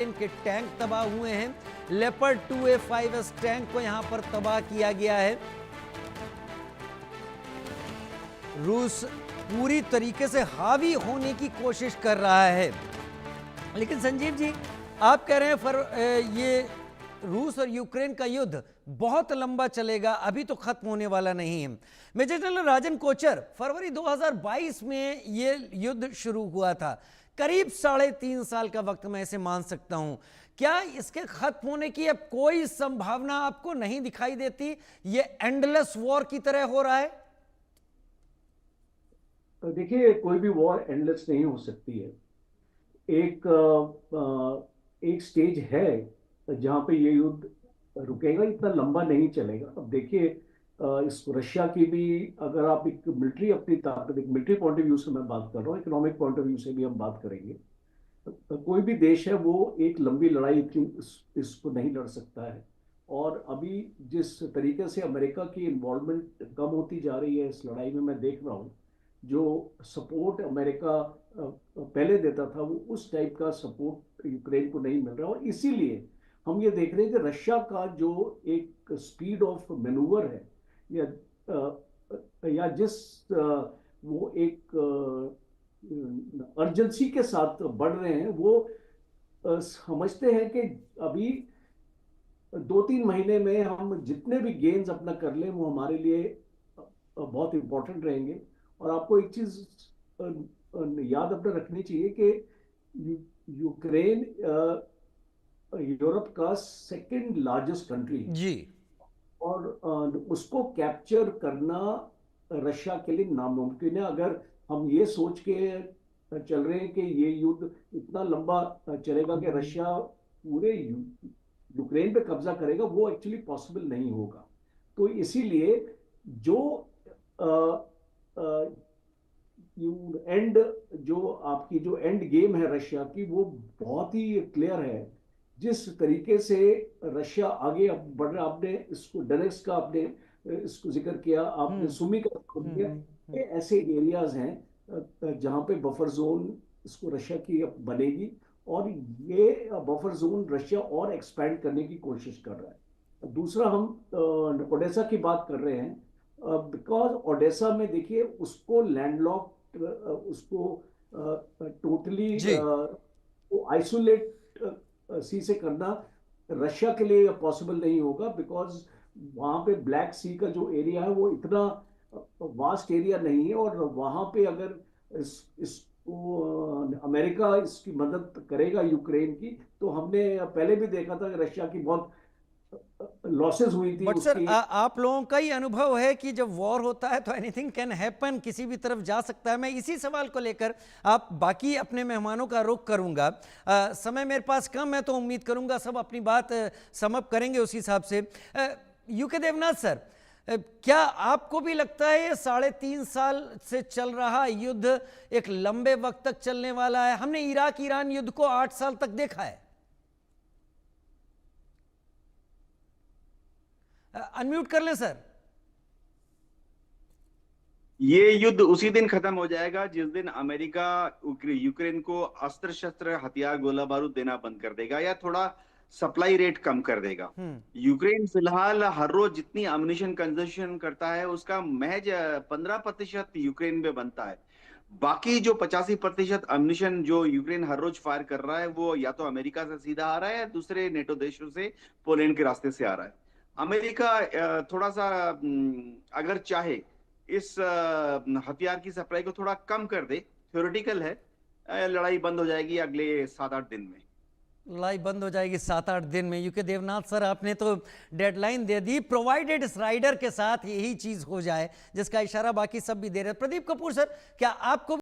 इनके टैंक तबाह हुए हैं। लेपर्ड 2A5S टैंक को यहां पर तबाह किया गया है। रूस पूरी तरीके से हावी होने की कोशिश कर रहा है। लेकिन संजीव जी, आप कह रहे हैं ये रूस और यूक्रेन का युद्ध बहुत लंबा चलेगा, अभी तो खत्म होने वाला नहीं है। मेजर जनरल राजन कोचर, फरवरी 2022 में ये युद्ध शुरू हुआ था। करीब 3.5 साल का वक्त मैं इसे मान सकता हूं। क्या इसके खत्म होने की अब कोई संभावना आपको नहीं दिखाई देती? ये एंडलेस वॉर की तरह हो रहा है। देखिए, कोई भी वॉर एंडलेस नहीं हो सकती है। एक एक स्टेज है जहां पे ये युद्ध रुकेगा, इतना लंबा नहीं चलेगा। अब देखिए, इस रशिया की भी, अगर आप एक मिलिट्री, अपनी ताकत, एक मिलिट्री पॉइंट ऑफ व्यू से मैं बात कर रहा हूँ, इकोनॉमिक पॉइंट ऑफ व्यू से भी हम बात करेंगे, तो कोई भी देश है वो एक लंबी लड़ाई इसको नहीं लड़ सकता है। और अभी जिस तरीके से अमेरिका की इन्वॉल्वमेंट कम होती जा रही है इस लड़ाई में, मैं देख रहा हूँ जो सपोर्ट अमेरिका पहले देता था, वो उस टाइप का सपोर्ट यूक्रेन को नहीं मिल रहा। और इसीलिए हम ये देख रहे हैं कि रशिया का जो एक स्पीड ऑफ मैनूवर है, या जिस वो एक अर्जेंसी के साथ बढ़ रहे हैं, वो समझते हैं कि अभी 2-3 महीने में हम जितने भी गेन्स अपना कर लें वो हमारे लिए बहुत इंपॉर्टेंट रहेंगे। और आपको एक चीज याद अपने रखनी चाहिए कि यूक्रेन यूरोप का सेकंड लार्जेस्ट कंट्री है। जी। और उसको कैप्चर करना रशिया के लिए नामुमकिन है। अगर हम ये सोच के चल रहे हैं कि ये युद्ध इतना लंबा चलेगा कि रशिया पूरे यूक्रेन पे कब्जा करेगा, वो एक्चुअली पॉसिबल नहीं होगा। तो इसीलिए जो एंड जो आपकी जो एंड गेम है रशिया की, वो बहुत ही क्लियर है। जिस तरीके से रशिया आगे अब बढ़ रहा, आपने इसको डोनेट्स्क का आपने इसको जिक्र किया, आपने सुमी का जिक्र किया, ये ऐसे एरियाज हैं जहां पे बफर जोन इसको रशिया की बनेगी। और ये बफर जोन रशिया और एक्सपैंड करने की कोशिश कर रहा है। दूसरा, हम ओडेसा की बात कर रहे हैं, बिकॉज ओडेसा में देखिए, उसको लैंडलॉक, उसको टोटली आइसोलेट सी से करना रशिया के लिए पॉसिबल नहीं होगा। बिकॉज वहां पे ब्लैक सी का जो एरिया है वो इतना वास्ट एरिया नहीं है। और वहां पे अगर इसको अमेरिका इसकी मदद करेगा यूक्रेन की, तो हमने पहले भी देखा था कि रशिया की बहुत लॉसेस हुई थी बट सर, उसकी। आप लोगों का ही अनुभव है कि जब वॉर होता है तो एनीथिंग कैन हैपन, किसी भी तरफ जा सकता है। मैं इसी सवाल को लेकर आप बाकी अपने मेहमानों का रुख करूंगा। समय मेरे पास कम है, तो उम्मीद करूंगा सब अपनी बात समअप करेंगे उस हिसाब से। यूके देवनाथ सर, क्या आपको भी लगता है ये 3.5 साल से चल रहा युद्ध एक लंबे वक्त तक चलने वाला है? हमने इराक ईरान युद्ध को 8 साल तक देखा है। अनम्यूट कर लें सर। ये युद्ध उसी दिन खत्म हो जाएगा जिस दिन अमेरिका यूक्रेन को अस्त्र शस्त्र, हथियार, गोला बारूद देना बंद कर देगा, या थोड़ा सप्लाई रेट कम कर देगा। यूक्रेन फिलहाल हर रोज जितनी अम्यूनिशन कंजम्पशन करता है उसका महज 15% यूक्रेन में बनता है। बाकी जो 85% अम्यूनिशन जो यूक्रेन हर रोज फायर कर रहा है, वो या तो अमेरिका से सीधा आ रहा है या दूसरे नेटो देशों से, पोलैंड के रास्ते से आ रहा है। अमेरिका थोड़ा सा अगर चाहे इस हथियार की सप्लाई को थोड़ा कम कर दे, थ्योरेटिकल है, लड़ाई बंद हो जाएगी अगले 7-8 दिन में। लड़ाई बंद हो जाएगी 7-8 दिन में। यूके देवनाथ सर, आपने तो डेडलाइन दे दी, प्रोवाइडेड इस राइडर के साथ यही चीज हो जाए, जिसका इशारा बाकी सब भी दे रहे हैं। प्रदीप कपूर सर, क्या आपको